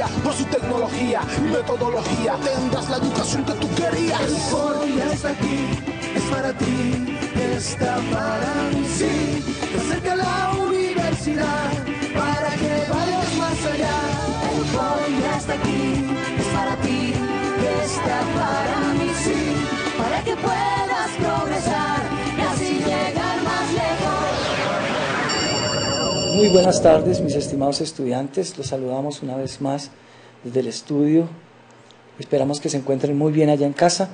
guía por su tecnología y metodología. Tendrás la educación que tú querías. El foro ya está aquí, es para ti, está para mí, sí. Te acerca la universidad para que vayas más allá. El foro ya está aquí, es para ti, está para mí, sí. Para que puedas progresar y así llegar más lejos. Muy buenas tardes, mis estimados estudiantes. Los saludamos una vez más desde el estudio. Esperamos que se encuentren muy bien allá en casa.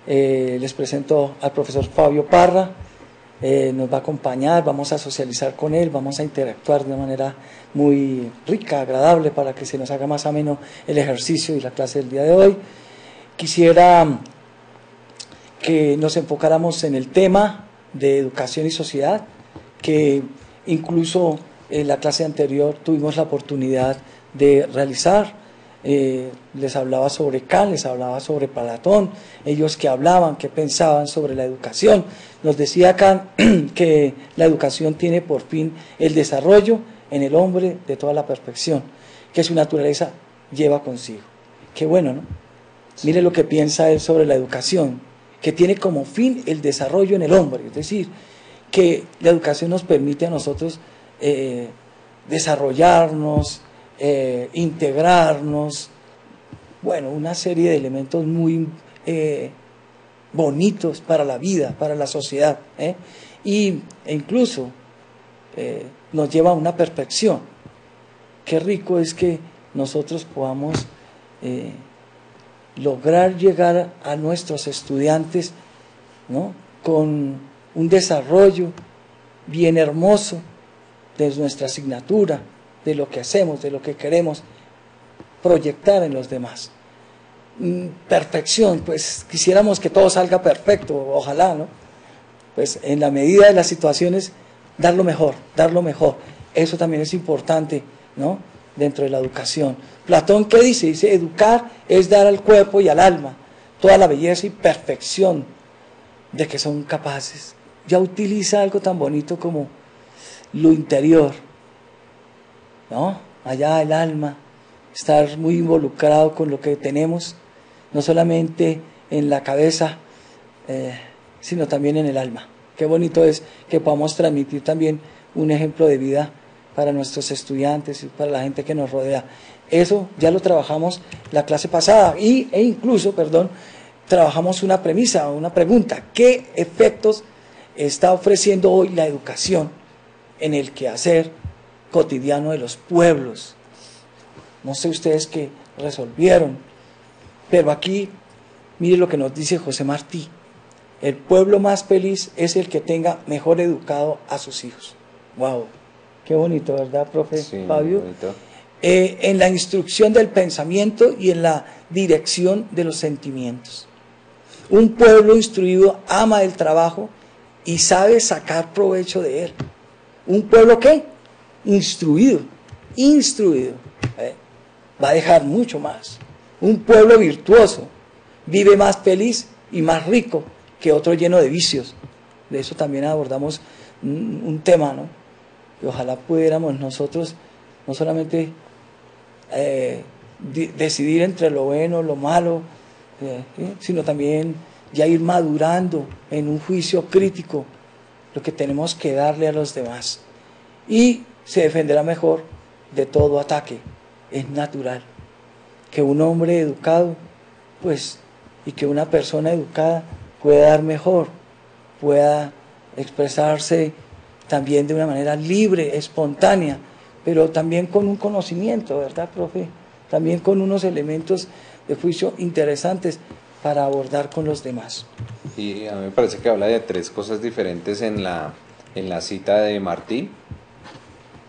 Les presento al profesor Fabio Parra. Nos va a acompañar, vamos a socializar con él, vamos a interactuar de una manera muy rica, agradable, para que se nos haga más ameno el ejercicio y la clase del día de hoy. Quisiera que nos enfocáramos en el tema de educación y sociedad, que incluso en la clase anterior tuvimos la oportunidad de realizar. Les hablaba sobre Kant, les hablaba sobre Platón, ellos que hablaban, que pensaban sobre la educación. Nos decía Kant que la educación tiene por fin el desarrollo en el hombre de toda la perfección que su naturaleza lleva consigo. Qué bueno, ¿no? Mire lo que piensa él sobre la educación, que tiene como fin el desarrollo en el hombre, es decir, que la educación nos permite a nosotros desarrollarnos, integrarnos, bueno, una serie de elementos muy bonitos para la vida, para la sociedad, e incluso nos lleva a una perfección. Qué rico es que nosotros podamos lograr llegar a nuestros estudiantes, ¿no?, con un desarrollo bien hermoso de nuestra asignatura, de lo que hacemos, de lo que queremos proyectar en los demás. Perfección, pues quisiéramos que todo salga perfecto, ojalá, ¿no? Pues en la medida de las situaciones, dar lo mejor, eso también es importante, ¿no?, dentro de la educación. Platón, ¿qué dice? Dice, educar es dar al cuerpo y al alma toda la belleza y perfección de que son capaces. Ya utiliza algo tan bonito como lo interior, ¿no? Allá el alma, estar muy involucrado con lo que tenemos, no solamente en la cabeza, sino también en el alma. Qué bonito es que podamos transmitir también un ejemplo de vida para nuestros estudiantes y para la gente que nos rodea. Eso ya lo trabajamos la clase pasada e incluso, trabajamos una premisa, una pregunta: ¿qué efectos está ofreciendo hoy la educación en el quehacer cotidiano de los pueblos? No sé ustedes qué resolvieron, pero aquí mire lo que nos dice José Martí: el pueblo más feliz es el que tenga mejor educado a sus hijos. ¡Wow! Qué bonito, ¿verdad, profe? Sí, Fabio. Bonito. En la instrucción del pensamiento y en la dirección de los sentimientos. Un pueblo instruido ama el trabajo y sabe sacar provecho de él. ¿Un pueblo qué? Instruido, va a dejar mucho más. Un pueblo virtuoso vive más feliz y más rico que otro lleno de vicios. De eso también abordamos un tema, ¿no? Y ojalá pudiéramos nosotros no solamente decidir entre lo bueno, lo malo, sino también ya ir madurando en un juicio crítico lo que tenemos que darle a los demás. Y se defenderá mejor de todo ataque. Es natural que un hombre educado, pues, y que una persona educada pueda dar mejor, pueda expresarse también de una manera libre, espontánea, pero también con un conocimiento, ¿verdad, profe? También con unos elementos de juicio interesantes para abordar con los demás. Y a mí me parece que habla de tres cosas diferentes en la cita de Martí.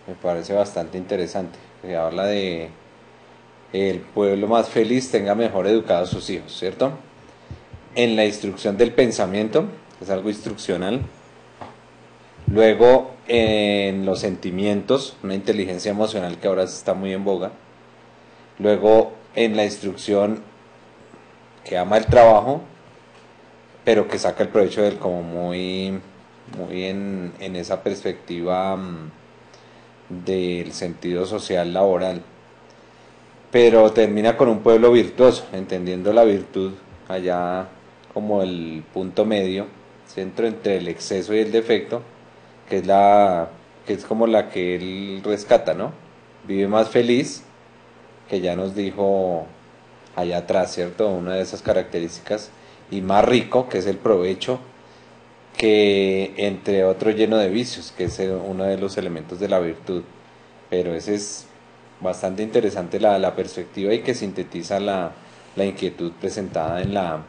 Me parece bastante interesante. Habla de el pueblo más feliz tenga mejor educados sus hijos, ¿cierto? En la instrucción del pensamiento, es algo instruccional. Luego en los sentimientos, una inteligencia emocional que ahora está muy en boga. Luego en la instrucción que ama el trabajo, pero que saca el provecho de él, como muy en esa perspectiva del sentido social laboral. pero termina con un pueblo virtuoso, entendiendo la virtud allá como el punto medio, centro entre el exceso y el defecto, que es que es como la que él rescata, ¿no? Vive más feliz, que ya nos dijo allá atrás, ¿cierto? Una de esas características, y más rico, que es el provecho, que entre otro lleno de vicios, que es uno de los elementos de la virtud. Pero ese es bastante interesante la perspectiva y que sintetiza la inquietud presentada en Una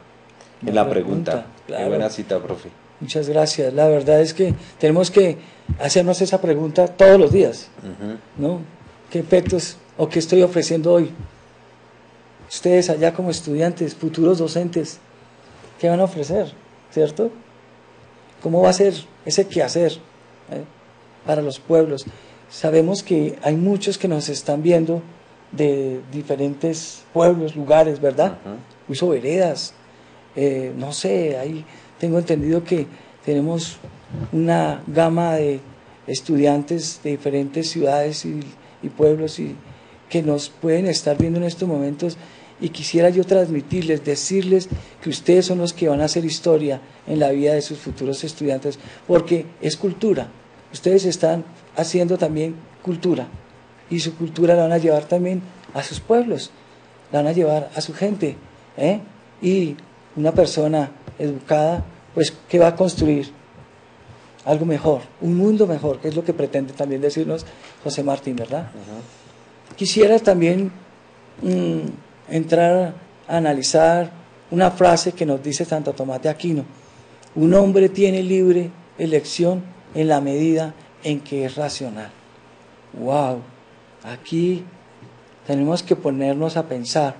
la pregunta. Qué claro. buena cita, profe. Muchas gracias. La verdad es que tenemos que hacernos esa pregunta todos los días, ¿no? ¿Qué efectos o qué estoy ofreciendo hoy? Ustedes allá como estudiantes, futuros docentes, ¿qué van a ofrecer? ¿Cierto? ¿Cómo va a ser ese quehacer para los pueblos? Sabemos que hay muchos que nos están viendo de diferentes pueblos, lugares, ¿verdad? Incluso veredas, no sé, ahí tengo entendido que tenemos una gama de estudiantes de diferentes ciudades y pueblos que nos pueden estar viendo en estos momentos, y quisiera yo transmitirles, decirles que ustedes son los que van a hacer historia en la vida de sus futuros estudiantes, porque es cultura. Ustedes están haciendo también cultura, y su cultura la van a llevar también a sus pueblos, la van a llevar a su gente, y una persona educada, pues, ¿qué va a construir? Algo mejor, un mundo mejor, que es lo que pretende también decirnos José Martín, ¿verdad? Quisiera también entrar a analizar una frase que nos dice Santo Tomás de Aquino: un hombre tiene libre elección en la medida en que es racional. ¡Wow! Aquí tenemos que ponernos a pensar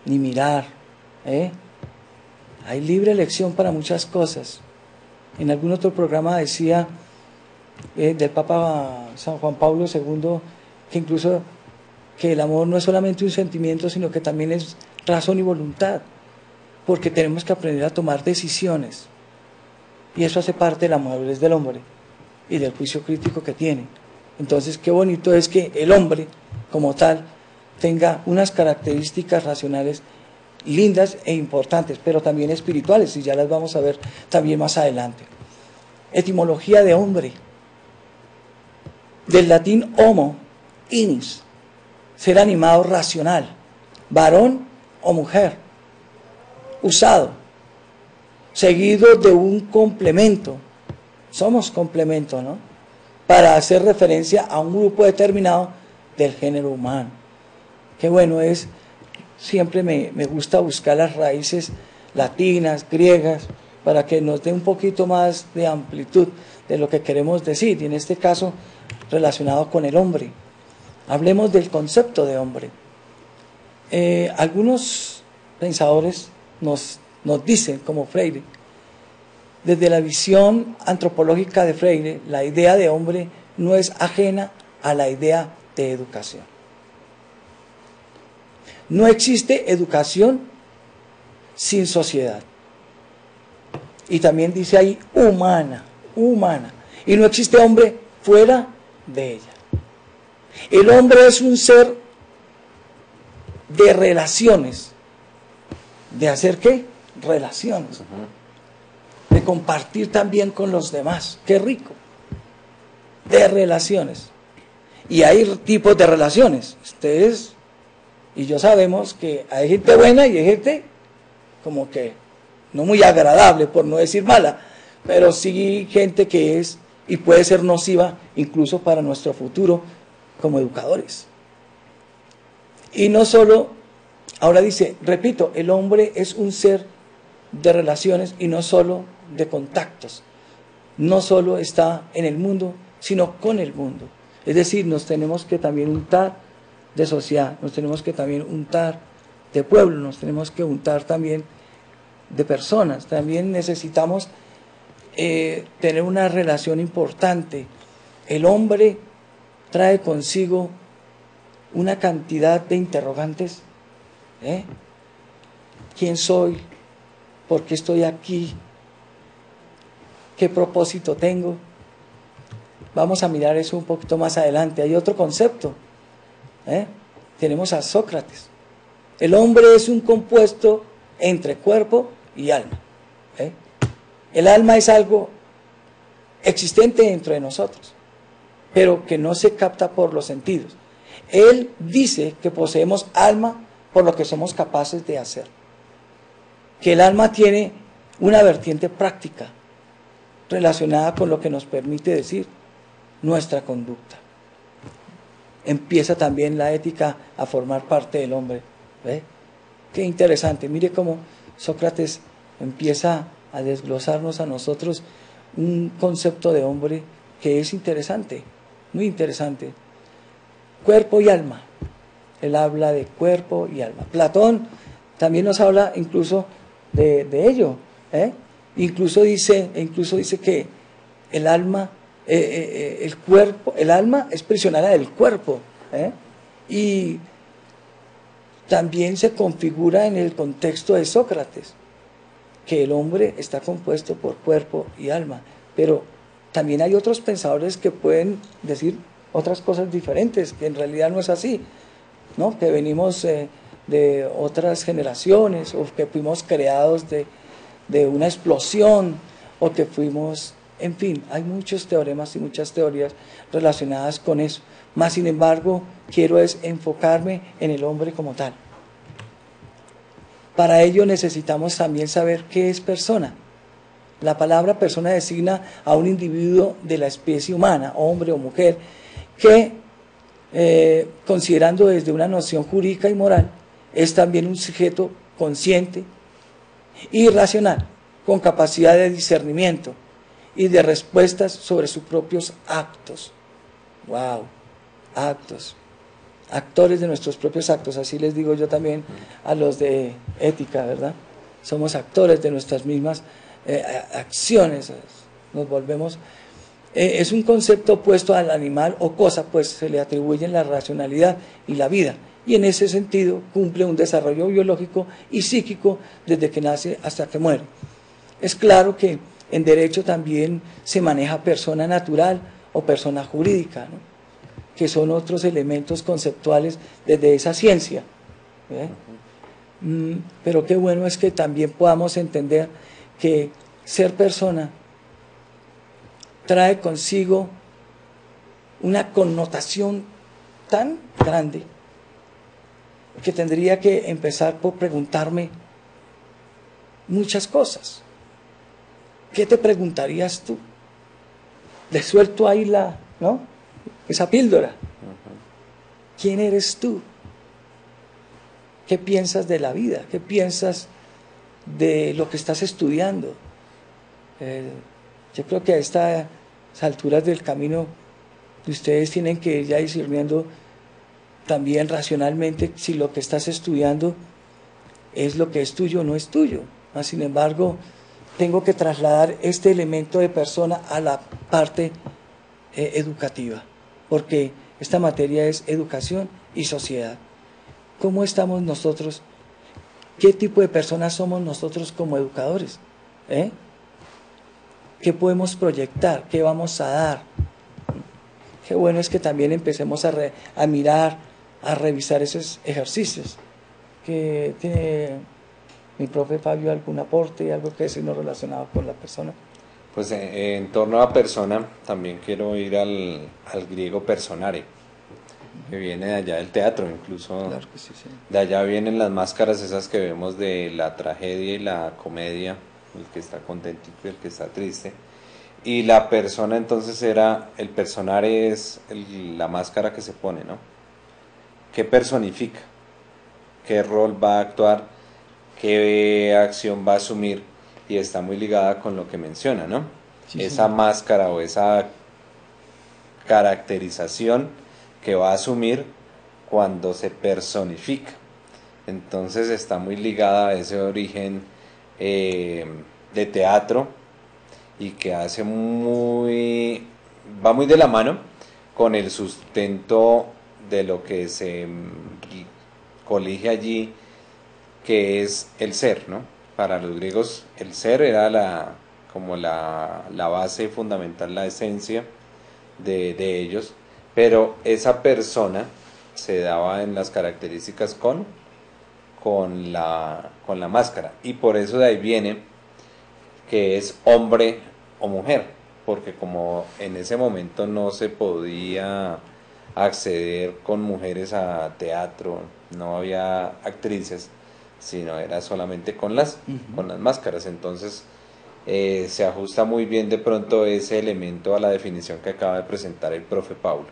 y mirar, Hay libre elección para muchas cosas. En algún otro programa decía del Papa San Juan Pablo II que incluso que el amor no es solamente un sentimiento, sino que también es razón y voluntad, porque tenemos que aprender a tomar decisiones, y eso hace parte de la madurez del hombre y del juicio crítico que tiene. Entonces, qué bonito es que el hombre, como tal, tenga unas características racionales lindas e importantes, pero también espirituales, y ya las vamos a ver también más adelante. Etimología de hombre, del latín homo, inis, ser animado racional, varón o mujer, usado, seguido de un complemento, somos complemento, ¿no?, para hacer referencia a un grupo determinado del género humano. Qué bueno es, siempre me gusta buscar las raíces latinas, griegas, para que nos dé un poquito más de amplitud de lo que queremos decir, y en este caso relacionado con el hombre. Hablemos del concepto de hombre. Algunos pensadores nos dicen, como Freire, desde la visión antropológica de Freire, la idea de hombre no es ajena a la idea de educación. No existe educación sin sociedad. Y también dice ahí humana, y no existe hombre fuera de ella. El hombre es un ser de relaciones. ¿De hacer qué? Relaciones. De compartir también con los demás. ¡Qué rico! De relaciones. Y hay tipos de relaciones. Ustedes y yo sabemos que hay gente buena y hay gente como que no muy agradable, por no decir mala, pero sí gente que es y puede ser nociva incluso para nuestro futuro como educadores. Y no solo, ahora dice, repito, el hombre es un ser de relaciones y no solo de contactos. No solo está en el mundo, sino con el mundo. Es decir, nos tenemos que también untar de sociedad, nos tenemos que también untar de pueblo, nos tenemos que untar también de personas. También necesitamos tener una relación importante. El hombre trae consigo una cantidad de interrogantes. ¿Quién soy? ¿Por qué estoy aquí? ¿Qué propósito tengo? Vamos a mirar eso un poquito más adelante. Hay otro concepto, tenemos a Sócrates. El hombre es un compuesto entre cuerpo y alma. ¿Eh? El alma es algo existente dentro de nosotros, pero que no se capta por los sentidos. Él dice que poseemos alma por lo que somos capaces de hacer. Que el alma tiene una vertiente práctica relacionada con lo que nos permite decir nuestra conducta. Empieza también la ética a formar parte del hombre. ¿Ve? Qué interesante. Mire cómo Sócrates empieza a desglosarnos a nosotros un concepto de hombre que es interesante, muy interesante. Cuerpo y alma. Él habla de cuerpo y alma. Platón también nos habla incluso de ello. Incluso dice que el alma, el cuerpo, el alma es prisionera del cuerpo. Y también se configura en el contexto de Sócrates, que el hombre está compuesto por cuerpo y alma. Pero también hay otros pensadores que pueden decir otras cosas diferentes, que en realidad no es así, ¿no? Que venimos de otras generaciones, o que fuimos creados de una explosión, o que fuimos, en fin, hay muchos teoremas y muchas teorías relacionadas con eso. Más sin embargo, quiero enfocarme en el hombre como tal. Para ello necesitamos también saber qué es persona. La palabra persona designa a un individuo de la especie humana, hombre o mujer, que, considerando desde una noción jurídica y moral, es también un sujeto consciente y racional, con capacidad de discernimiento y de respuestas sobre sus propios actos. ¡Wow! Actos. Actores de nuestros propios actos, así les digo yo también a los de ética, ¿verdad? Somos actores de nuestras mismas acciones, nos volvemos... es un concepto opuesto al animal o cosa, pues se le atribuyen la racionalidad y la vida, y en ese sentido cumple un desarrollo biológico y psíquico desde que nace hasta que muere. Es claro que en derecho también se maneja persona natural o persona jurídica, ¿no? Que son otros elementos conceptuales desde esa ciencia. Pero qué bueno es que también podamos entender que ser persona trae consigo una connotación tan grande que tendría que empezar por preguntarme muchas cosas. ¿Qué te preguntarías tú? Le suelto ahí esa píldora. ¿Quién eres tú? ¿Qué piensas de la vida? ¿Qué piensas de lo que estás estudiando? Yo creo que a estas alturas del camino ustedes tienen que ir ya discerniendo también racionalmente si lo que estás estudiando es lo que es tuyo o no es tuyo. Sin embargo, tengo que trasladar este elemento de persona a la parte educativa, porque esta materia es educación y sociedad. ¿Cómo estamos nosotros? ¿Qué tipo de personas somos nosotros como educadores? ¿Qué podemos proyectar? ¿Qué vamos a dar? Qué bueno es que también empecemos a mirar, a revisar esos ejercicios. ¿Que tiene mi profe Fabio algún aporte, algo que decir no relacionado con la persona? Pues en torno a persona, también quiero ir al griego personare, que viene de allá del teatro, incluso Claro que sí, sí. De allá vienen las máscaras esas que vemos de la tragedia y la comedia, el que está contento y el que está triste. Y la persona entonces el personare es la máscara que se pone, ¿no? ¿Qué personifica? ¿Qué rol va a actuar? ¿Qué acción va a asumir? Y está muy ligada con lo que menciona, ¿no? Sí, esa máscara o esa caracterización que va a asumir cuando se personifica. Entonces está muy ligada a ese origen de teatro y que va muy de la mano con el sustento de lo que se colige allí, que es el ser, ¿no? Para los griegos el ser era la base fundamental, la esencia de ellos, pero esa persona se daba en las características con la máscara. Y por eso de ahí viene que es hombre o mujer, porque como en ese momento no se podía acceder con mujeres a teatro, no había actrices, sino era solamente con las máscaras. Entonces se ajusta muy bien de pronto ese elemento a la definición que acaba de presentar el profe Paulo.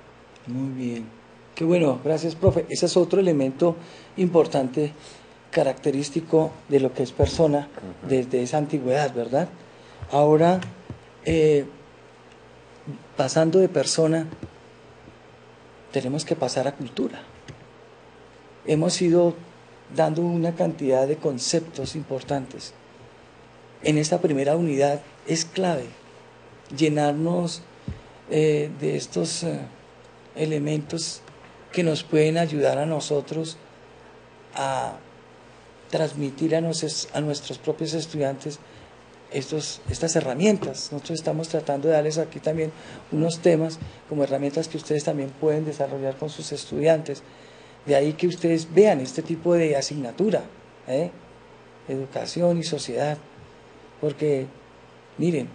Muy bien. Qué bueno, gracias, profe. Ese es otro elemento importante, característico de lo que es persona desde esa antigüedad, ¿verdad? Ahora, pasando de persona, tenemos que pasar a cultura. Hemos ido dando una cantidad de conceptos importantes. En esta primera unidad es clave llenarnos de estos elementos que nos pueden ayudar a nosotros a transmitir a nuestros propios estudiantes estas herramientas. Nosotros estamos tratando de darles aquí también unos temas como herramientas que ustedes también pueden desarrollar con sus estudiantes. De ahí que ustedes vean este tipo de asignatura, educación y sociedad, porque miren,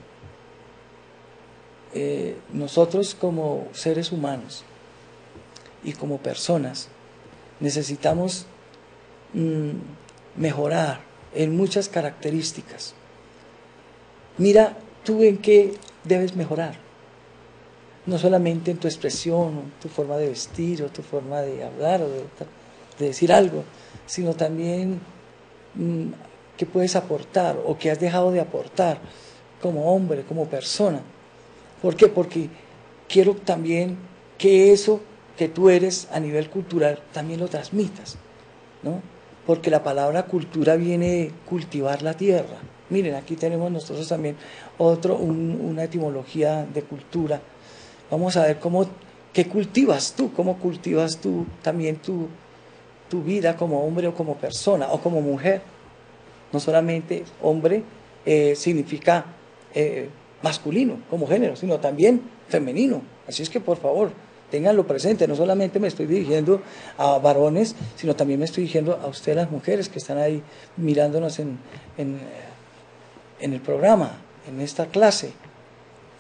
nosotros como seres humanos y como personas necesitamos mejorar en muchas características. Mira tú en qué debes mejorar, no solamente en tu expresión, o tu forma de vestir, o tu forma de hablar, o de decir algo, sino también qué puedes aportar, o qué has dejado de aportar como hombre, como persona. ¿Por qué? Porque quiero también que eso que tú eres a nivel cultural también lo transmitas, ¿no? Porque la palabra cultura viene de cultivar la tierra. Miren, aquí tenemos nosotros también una etimología de cultura. Vamos a ver qué cultivas tú, cómo cultivas tú también tu vida como hombre o como persona o como mujer. No solamente hombre significa masculino como género, sino también femenino. Así es que por favor, ténganlo presente. No solamente me estoy dirigiendo a varones, sino también me estoy dirigiendo a ustedes las mujeres que están ahí mirándonos en el programa, en esta clase.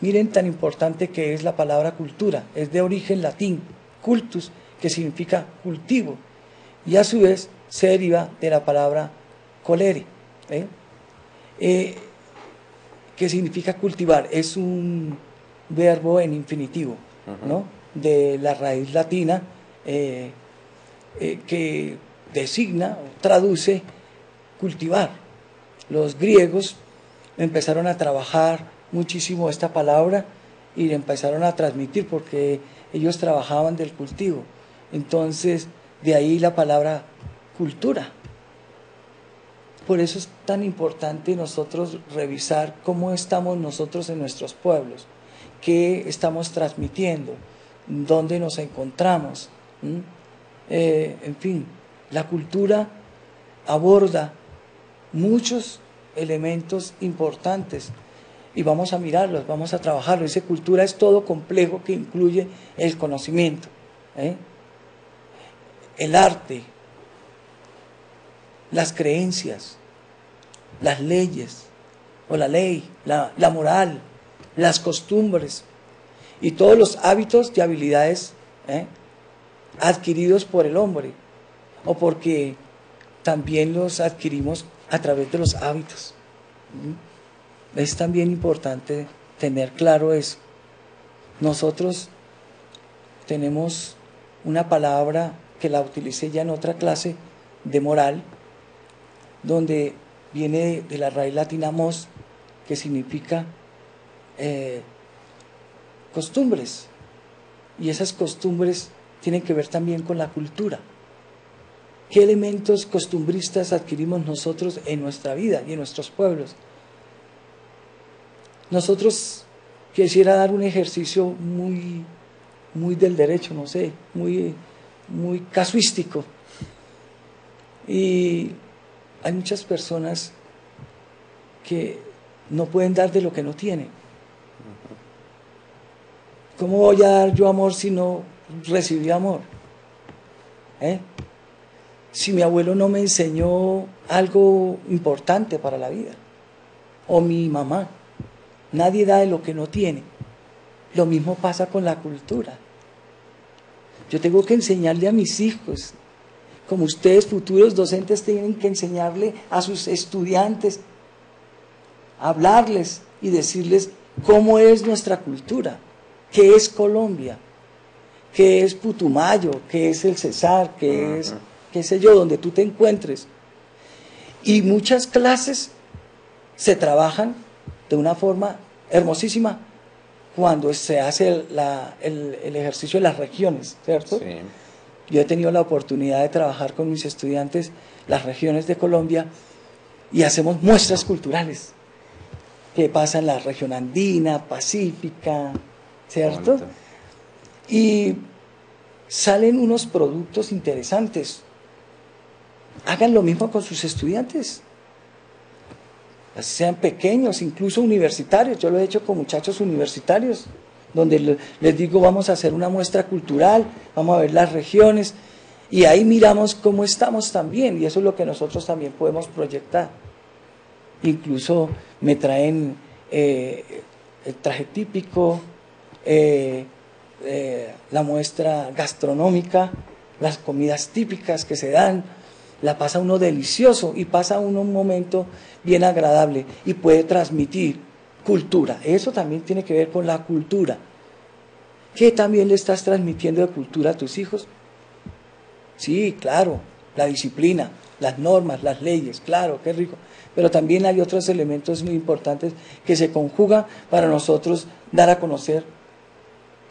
Miren tan importante que es la palabra cultura. Es de origen latín, cultus, que significa cultivo, y a su vez se deriva de la palabra colere, que significa cultivar. Es un verbo en infinitivo, ¿no? De la raíz latina que designa o traduce cultivar. Los griegos empezaron a trabajar muchísimo esta palabra y la empezaron a transmitir porque ellos trabajaban del cultivo. Entonces, de ahí la palabra cultura. Por eso es tan importante nosotros revisar cómo estamos nosotros en nuestros pueblos, qué estamos transmitiendo, dónde nos encontramos. En fin, la cultura aborda muchos elementos importantes y vamos a mirarlos, vamos a trabajarlo. Esa cultura es todo complejo que incluye el conocimiento, el arte, las creencias, las leyes o la ley, la moral, las costumbres y todos los hábitos y habilidades adquiridos por el hombre, o porque también los adquirimos a través de los hábitos. Es también importante tener claro eso. Nosotros tenemos una palabra que la utilicé ya en otra clase de moral, donde viene de la raíz latina mos, que significa costumbres, y esas costumbres tienen que ver también con la cultura. ¿Qué elementos costumbristas adquirimos nosotros en nuestra vida y en nuestros pueblos? Nosotros quisiera dar un ejercicio muy del derecho, no sé, muy casuístico. Y hay muchas personas que no pueden dar de lo que no tienen. ¿Cómo voy a dar yo amor si no recibí amor? ¿eh? Si mi abuelo no me enseñó algo importante para la vida, o mi mamá, nadie da de lo que no tiene. Lo mismo pasa con la cultura. Yo tengo que enseñarle a mis hijos, como ustedes futuros docentes tienen que enseñarle a sus estudiantes, hablarles y decirles cómo es nuestra cultura, qué es Colombia, qué es Putumayo, qué es el Cesar, qué es, qué sé yo, donde tú te encuentres. Y muchas clases se trabajan de una forma hermosísima cuando se hace el ejercicio de las regiones, ¿cierto? Sí. Yo he tenido la oportunidad de trabajar con mis estudiantes las regiones de Colombia y hacemos muestras culturales que pasa en la región andina, pacífica, ¿cierto? Y salen unos productos interesantes. Hagan lo mismo con sus estudiantes, así sean pequeños, incluso universitarios. Yo lo he hecho con muchachos universitarios, donde les digo, vamos a hacer una muestra cultural, vamos a ver las regiones, y ahí miramos cómo estamos también, y eso es lo que nosotros también podemos proyectar. Incluso me traen el traje típico, la muestra gastronómica, las comidas típicas que se dan, la pasa uno delicioso y pasa uno un momento bien agradable y puede transmitir cultura. Eso también tiene que ver con la cultura. ¿Qué también le estás transmitiendo de cultura a tus hijos? Sí, claro, la disciplina, las normas, las leyes, claro, qué rico. Pero también hay otros elementos muy importantes que se conjugan para nosotros dar a conocer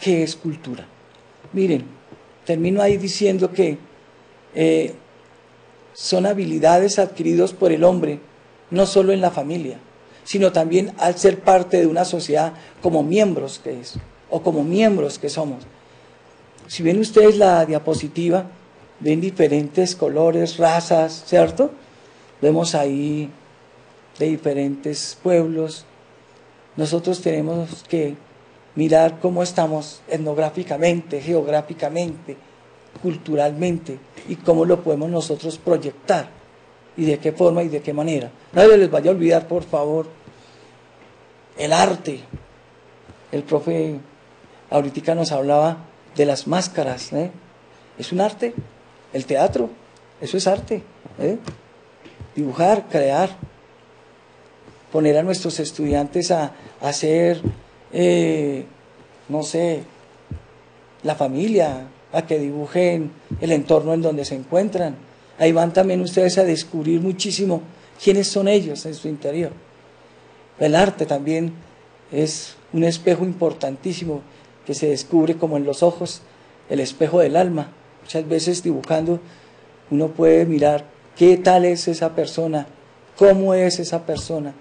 qué es cultura. Miren, termino ahí diciendo que son habilidades adquiridas por el hombre, no solo en la familia, sino también al ser parte de una sociedad como miembros que es, o como miembros que somos. Si ven ustedes la diapositiva, ven diferentes colores, razas, ¿cierto? Vemos ahí de diferentes pueblos. Nosotros tenemos que mirar cómo estamos etnográficamente, geográficamente, culturalmente, y cómo lo podemos nosotros proyectar, y de qué forma y de qué manera. Nadie les vaya a olvidar, por favor, el arte. El profe ahorita nos hablaba de las máscaras, ¿eh? Es un arte. El teatro, eso es arte, ¿eh? Dibujar, crear, poner a nuestros estudiantes a hacer, no sé, la familia, a que dibujen el entorno en donde se encuentran. Ahí van también ustedes a descubrir muchísimo quiénes son ellos en su interior. El arte también es un espejo importantísimo que se descubre como en los ojos, el espejo del alma. Muchas veces dibujando uno puede mirar qué tal es esa persona, cómo es esa persona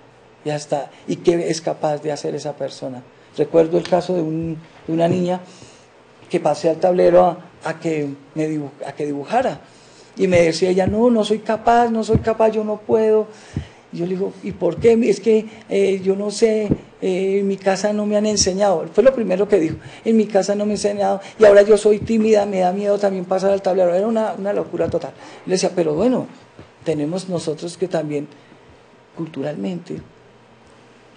y qué es capaz de hacer esa persona. Recuerdo el caso de una niña que pasé al tablero a que dibujara, y me decía ella, no soy capaz, yo no puedo. Y yo le digo, ¿y por qué? Es que yo no sé, en mi casa no me han enseñado. Fue lo primero que dijo, en mi casa no me han enseñado, y ahora yo soy tímida, me da miedo también pasar al tablero. Era una locura total. Le decía, pero bueno, tenemos nosotros que también culturalmente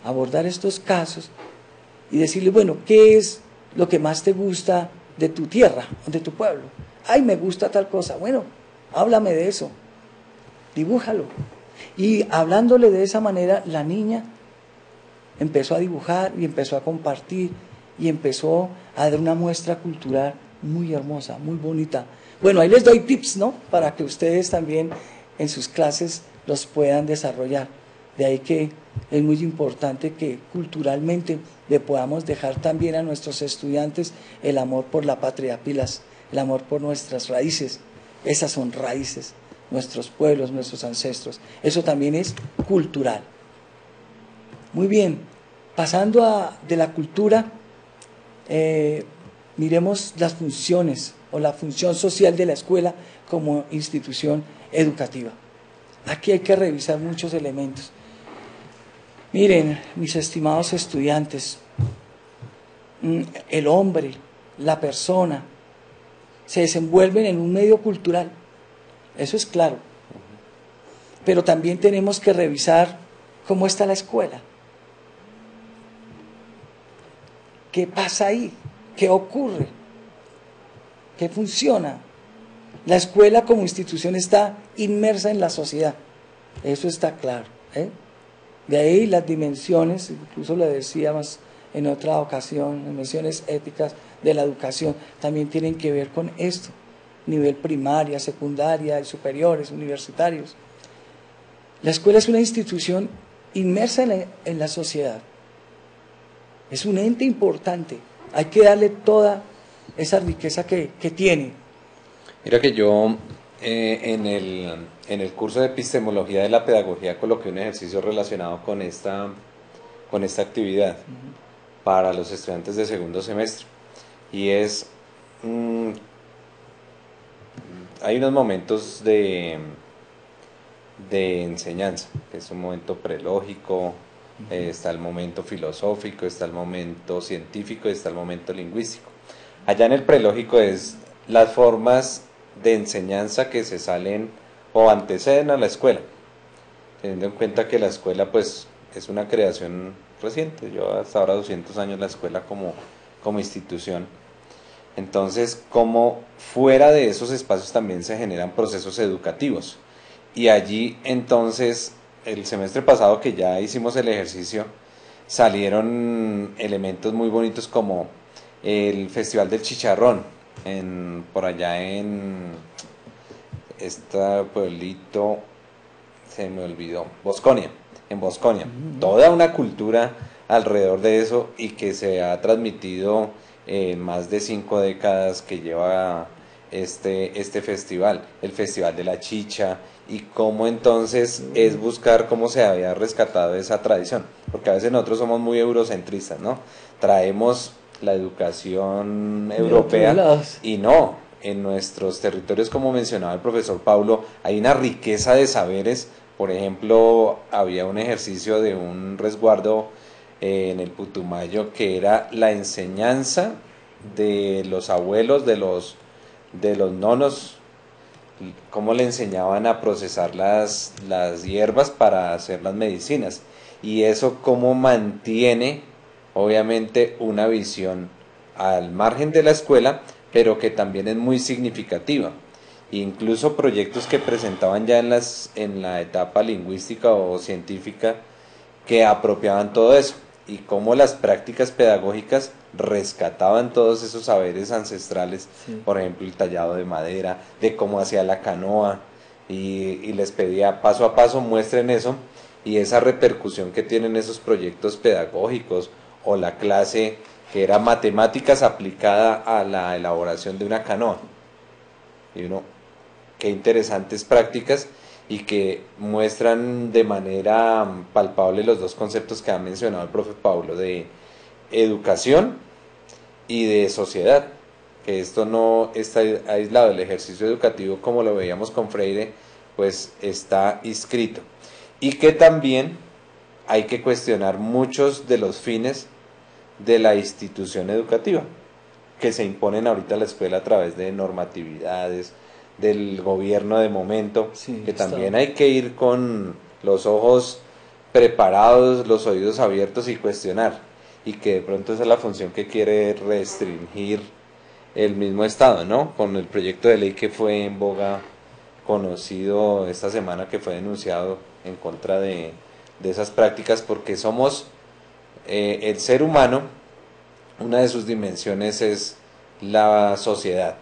abordar estos casos y decirle, bueno, ¿qué es lo que más te gusta de tu tierra, de tu pueblo? Ay, me gusta tal cosa. Bueno, háblame de eso, dibújalo. Y hablándole de esa manera, la niña empezó a dibujar y empezó a compartir y empezó a dar una muestra cultural muy hermosa, muy bonita. Bueno, ahí les doy tips, ¿no? Para que ustedes también en sus clases los puedan desarrollar. De ahí que es muy importante que culturalmente le podamos dejar también a nuestros estudiantes el amor por la patria, pilas, el amor por nuestras raíces. Esas son raíces, nuestros pueblos, nuestros ancestros. Eso también es cultural. Muy bien, pasando de la cultura, miremos las funciones o la función social de la escuela como institución educativa. Aquí hay que revisar muchos elementos. Miren, mis estimados estudiantes, el hombre, la persona, se desenvuelven en un medio cultural, eso es claro. Pero también tenemos que revisar cómo está la escuela. ¿Qué pasa ahí? ¿Qué ocurre? ¿Qué funciona? La escuela como institución está inmersa en la sociedad, eso está claro, ¿eh? De ahí las dimensiones, incluso lo decía más en otra ocasión, dimensiones éticas de la educación, también tienen que ver con esto, nivel primaria, secundaria, superiores, universitarios. La escuela es una institución inmersa en la sociedad, es un ente importante, hay que darle toda esa riqueza que tiene. Mira que yo en el curso de epistemología de la pedagogía coloqué un ejercicio relacionado con esta actividad para los estudiantes de segundo semestre. Y es, hay unos momentos de enseñanza, que es un momento prelógico, está el momento filosófico, está el momento científico y está el momento lingüístico. Allá en el prelógico es las formas de enseñanza que se salen o anteceden a la escuela, teniendo en cuenta que la escuela pues es una creación reciente, yo hasta ahora 200 años la escuela como institución. Entonces, como fuera de esos espacios también se generan procesos educativos. Y allí entonces, el semestre pasado que ya hicimos el ejercicio, salieron elementos muy bonitos como el Festival del Chicharrón, por allá en este pueblito, se me olvidó, Bosconia, en Bosconia. Toda una cultura alrededor de eso y que se ha transmitido en más de 5 décadas que lleva este festival, el Festival de la Chicha, y cómo entonces es buscar cómo se había rescatado esa tradición, porque a veces nosotros somos muy eurocentristas, ¿no? Traemos la educación europea y no, en nuestros territorios, como mencionaba el profesor Paulo, hay una riqueza de saberes. Por ejemplo, había un ejercicio de un resguardo en el Putumayo que era la enseñanza de los abuelos, de los nonos, cómo le enseñaban a procesar las hierbas para hacer las medicinas. Y eso cómo mantiene, obviamente, una visión al margen de la escuela, pero que también es muy significativa. Incluso proyectos que presentaban ya en la etapa lingüística o científica que apropiaban todo eso y cómo las prácticas pedagógicas rescataban todos esos saberes ancestrales, Sí. Por ejemplo el tallado de madera, de cómo hacía la canoa, y les pedía paso a paso muestren eso y esa repercusión que tienen esos proyectos pedagógicos, o la clase que era matemáticas aplicada a la elaboración de una canoa. Y uno, qué interesantes prácticas y que muestran de manera palpable los dos conceptos que ha mencionado el profe Paulo, de educación y de sociedad, que esto no está aislado, el ejercicio educativo como lo veíamos con Freire, pues está inscrito. Y que también hay que cuestionar muchos de los fines de la institución educativa, que se imponen ahorita a la escuela a través de normatividades, del gobierno de momento, Sí, que también hay que ir con los ojos preparados, los oídos abiertos y cuestionar, y que de pronto esa es la función que quiere restringir el mismo Estado, ¿no? Con el proyecto de ley que fue en boga, conocido esta semana, que fue denunciado en contra de esas prácticas, porque somos el ser humano, una de sus dimensiones es la sociedad,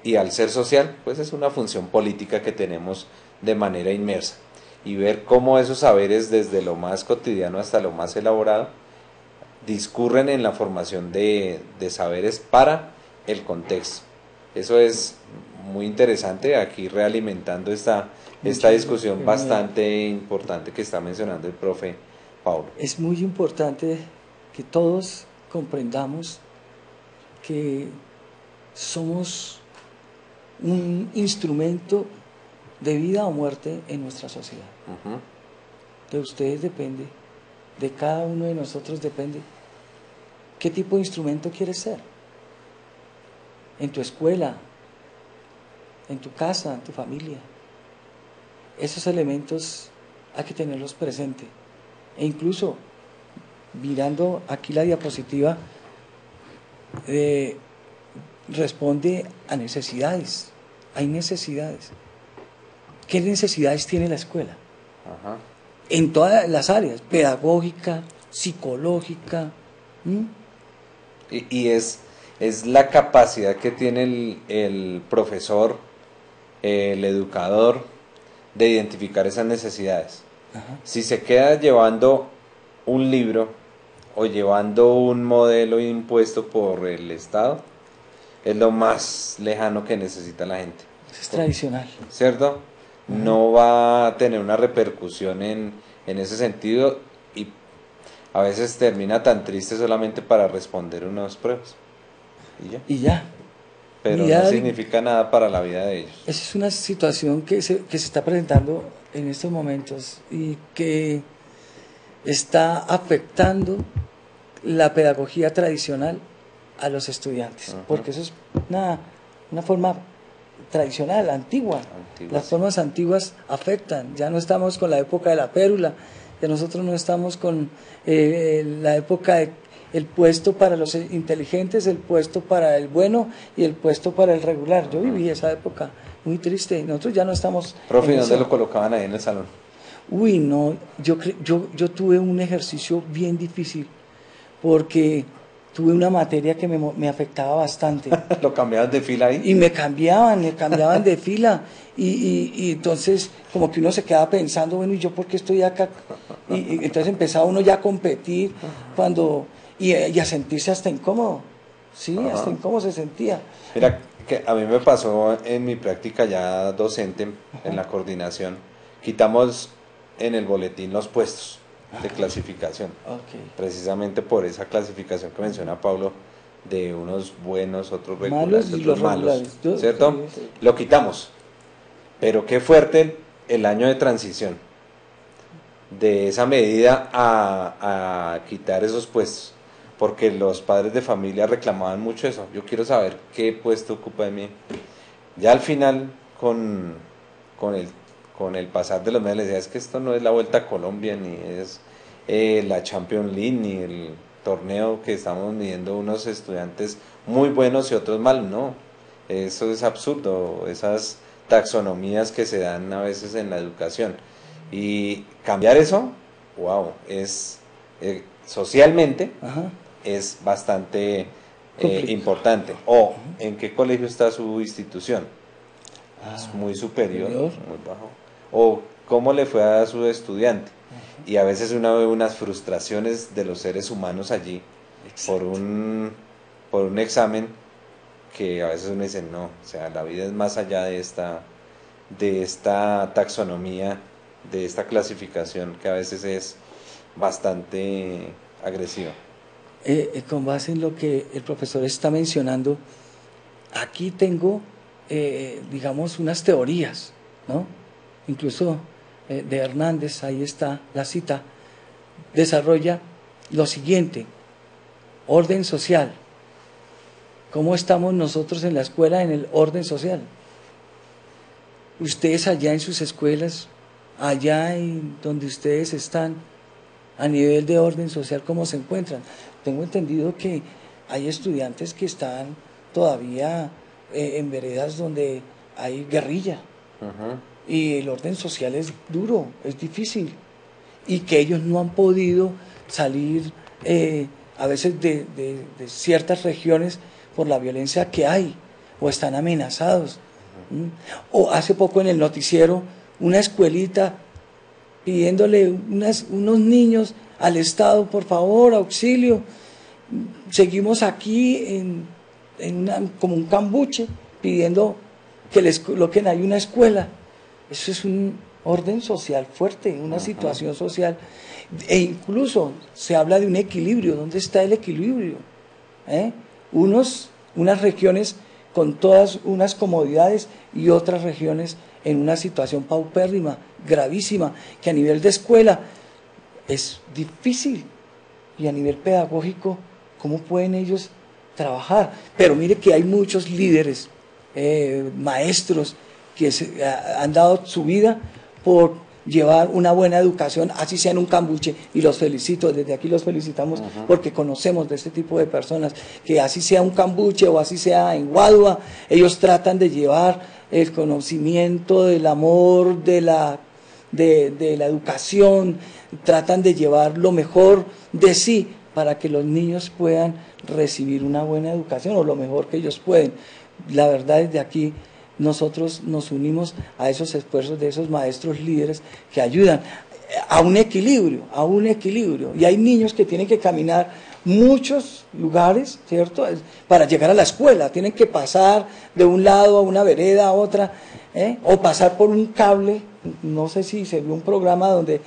y al ser social, pues es una función política que tenemos de manera inmersa, y ver cómo esos saberes desde lo más cotidiano hasta lo más elaborado discurren en la formación de saberes para el contexto. Eso es muy interesante, aquí realimentando esta discusión bastante importante que está mencionando el profe Paulo. Es muy importante que todos comprendamos que somos un instrumento de vida o muerte en nuestra sociedad. De ustedes depende, de cada uno de nosotros depende qué tipo de instrumento quieres ser. En tu escuela, en tu casa, en tu familia. Esos elementos hay que tenerlos presentes. E incluso, mirando aquí la diapositiva, responde a necesidades. Hay necesidades. ¿Qué necesidades tiene la escuela? Ajá. En todas las áreas, pedagógica, psicológica. Y es la capacidad que tiene el profesor, el educador, de identificar esas necesidades. Ajá. Si se queda llevando un libro o llevando un modelo impuesto por el Estado, es lo más lejano que necesita la gente. Eso es tradicional. ¿Cierto? No va a tener una repercusión en ese sentido y a veces termina tan triste solamente para responder unas pruebas. Y ya. Y ya. Pero Y ya, no significa nada para la vida de ellos. esa es una situación que se está presentando en estos momentos y que está afectando la pedagogía tradicional a los estudiantes, porque eso es una forma tradicional, antigua. Las formas antiguas afectan. Ya no estamos con la época de la pérula, ya nosotros no estamos con la época de el puesto para los inteligentes, el puesto para el bueno y el puesto para el regular. Yo viví esa época muy triste. Nosotros ya no estamos... Profe, ¿dónde lo colocaban ahí en el salón? Uy, no, yo tuve un ejercicio bien difícil porque tuve una materia que me afectaba bastante. ¿Lo cambiaban de fila ahí? Y me cambiaban de fila. Y entonces como que uno se quedaba pensando, bueno, ¿y yo por qué estoy acá? Y entonces empezaba uno ya a competir y a sentirse hasta incómodo. Sí, Ajá. hasta incómodo se sentía. Mira, que a mí me pasó en mi práctica ya docente, en la coordinación, quitamos en el boletín los puestos de clasificación, precisamente por esa clasificación que menciona Pablo, de unos buenos, otros regulares, Malos y otros los malos, regulares. ¿cierto? Sí. Lo quitamos, pero qué fuerte el año de transición, de esa medida a quitar esos puestos, porque los padres de familia reclamaban mucho eso. Yo quiero saber qué puesto ocupa de mí. Ya al final, con el pasar de los meses, les decía, es que esto no es la Vuelta a Colombia, ni es la Champions League, ni el torneo que estamos midiendo unos estudiantes muy buenos y otros mal, no. Eso es absurdo, esas taxonomías que se dan a veces en la educación. Y cambiar eso, wow, es socialmente... Ajá. es bastante importante. O en qué colegio está su institución, es muy superior, muy bajo. O cómo le fue a su estudiante. Y a veces uno ve unas frustraciones de los seres humanos allí por un examen que a veces uno dice no, o sea, la vida es más allá de esta taxonomía, de esta clasificación que a veces es bastante agresiva. Con base en lo que el profesor está mencionando, aquí tengo, digamos, unas teorías, ¿no? Incluso de Hernández, ahí está la cita, desarrolla lo siguiente: orden social. ¿Cómo estamos nosotros en la escuela en el orden social? Ustedes allá en sus escuelas, allá en donde ustedes están, a nivel de orden social, ¿cómo se encuentran? Tengo entendido que hay estudiantes que están todavía en veredas donde hay guerrilla. Y el orden social es duro, es difícil. Y que ellos no han podido salir a veces de ciertas regiones por la violencia que hay, o están amenazados. O hace poco en el noticiero, una escuelita pidiéndole unos niños al Estado, por favor, auxilio. Seguimos aquí como un cambuche pidiendo que les coloquen ahí una escuela. Eso es un orden social fuerte, una situación social. E incluso se habla de un equilibrio. ¿Dónde está el equilibrio? Unas regiones con todas unas comodidades y otras regiones en una situación paupérrima, gravísima, que a nivel de escuela es difícil. Y a nivel pedagógico, ¿cómo pueden ellos trabajar? Pero mire que hay muchos líderes maestros que han dado su vida por llevar una buena educación, así sea en un cambuche, y los felicito, desde aquí los felicitamos porque conocemos de este tipo de personas, que así sea un cambuche o así sea en Guadua, ellos tratan de llevar el conocimiento del amor, de la educación, tratan de llevar lo mejor de sí para que los niños puedan recibir una buena educación o lo mejor que ellos pueden. La verdad, desde aquí nosotros nos unimos a esos esfuerzos de esos maestros líderes que ayudan a un equilibrio, y hay niños que tienen que caminar muchos lugares, ¿cierto?, para llegar a la escuela, tienen que pasar de un lado a una vereda a otra, o pasar por un cable. No sé si se vio un programa donde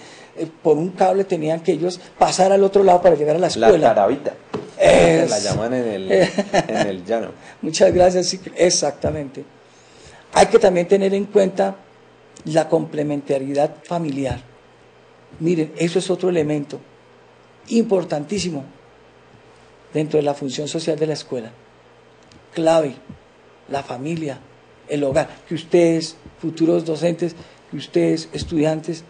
por un cable tenían que ellos pasar al otro lado para llegar a la escuela. La carabita, la llaman en el llano. Muchas gracias, sí, exactamente. Hay que también tener en cuenta la complementariedad familiar. Miren, eso es otro elemento importantísimo dentro de la función social de la escuela. Clave, la familia, el hogar. Que ustedes, futuros docentes, que ustedes, estudiantes,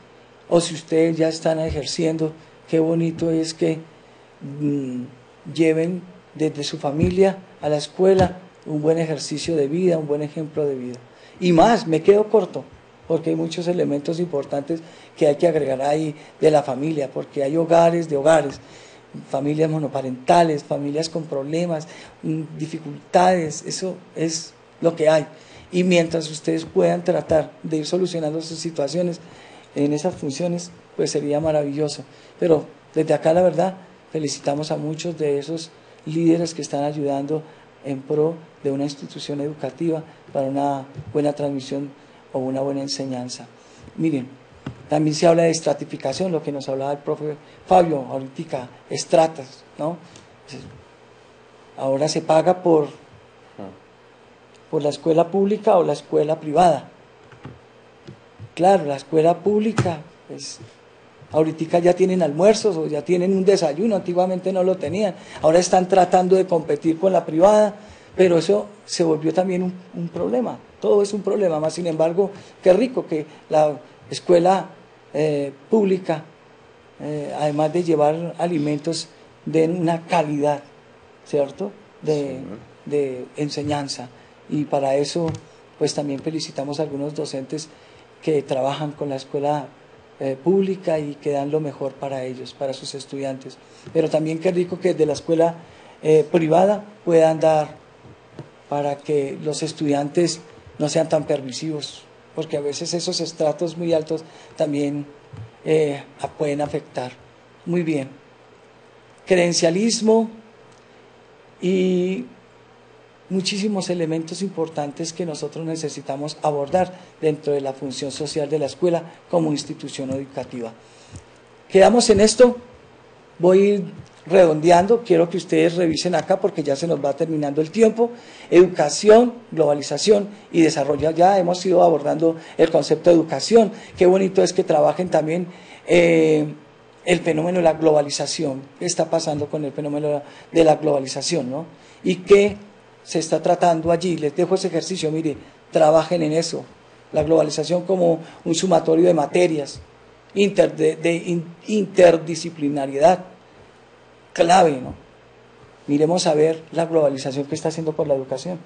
o si ustedes ya están ejerciendo, qué bonito es que lleven desde su familia a la escuela un buen ejercicio de vida, un buen ejemplo de vida. Y más, me quedo corto, porque hay muchos elementos importantes que hay que agregar ahí de la familia, porque hay hogares de hogares, familias monoparentales, familias con problemas, dificultades, eso es lo que hay. Y mientras ustedes puedan tratar de ir solucionando sus situaciones en esas funciones, pues sería maravilloso. Pero desde acá, la verdad, felicitamos a muchos de esos líderes que están ayudando en pro de una institución educativa para una buena transmisión o una buena enseñanza. Miren, también se habla de estratificación, lo que nos hablaba el profe Fabio ahorita, estratas, ¿no? Ahora se paga por la escuela pública o la escuela privada. Claro, la escuela pública, pues, ahorita ya tienen almuerzos o ya tienen un desayuno, antiguamente no lo tenían. Ahora están tratando de competir con la privada, pero eso se volvió también un problema. Todo es un problema, más sin embargo, qué rico que la escuela pública, además de llevar alimentos, den una calidad, ¿cierto?, de enseñanza. Y para eso, pues también felicitamos a algunos docentes que trabajan con la escuela pública y que dan lo mejor para ellos, para sus estudiantes. Pero también qué rico que desde la escuela privada puedan dar para que los estudiantes no sean tan permisivos, porque a veces esos estratos muy altos también pueden afectar. Muy bien. Credencialismo y muchísimos elementos importantes que nosotros necesitamos abordar dentro de la función social de la escuela como institución educativa. Quedamos en esto, voy a ir redondeando, quiero que ustedes revisen acá porque ya se nos va terminando el tiempo. Educación, globalización y desarrollo. Ya hemos ido abordando el concepto de educación. Qué bonito es que trabajen también el fenómeno de la globalización. ¿Qué está pasando con el fenómeno de la globalización, ¿no? Y qué se está tratando allí. Les dejo ese ejercicio, mire, trabajen en eso. La globalización como un sumatorio de materias, de interdisciplinariedad, clave, ¿no? Miremos a ver la globalización que está haciendo por la educación.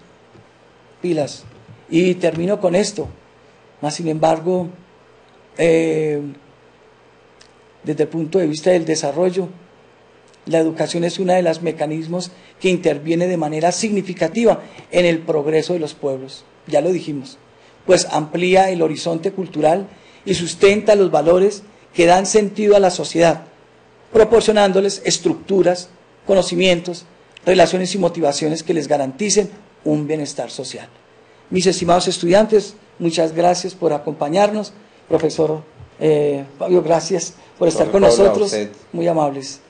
Pilas. Y termino con esto. Más sin embargo, desde el punto de vista del desarrollo, la educación es uno de los mecanismos que interviene de manera significativa en el progreso de los pueblos. Ya lo dijimos, pues amplía el horizonte cultural y sustenta los valores que dan sentido a la sociedad, proporcionándoles estructuras, conocimientos, relaciones y motivaciones que les garanticen un bienestar social. Mis estimados estudiantes, muchas gracias por acompañarnos. Profesor Fabio, gracias por estar con nosotros, muy amables.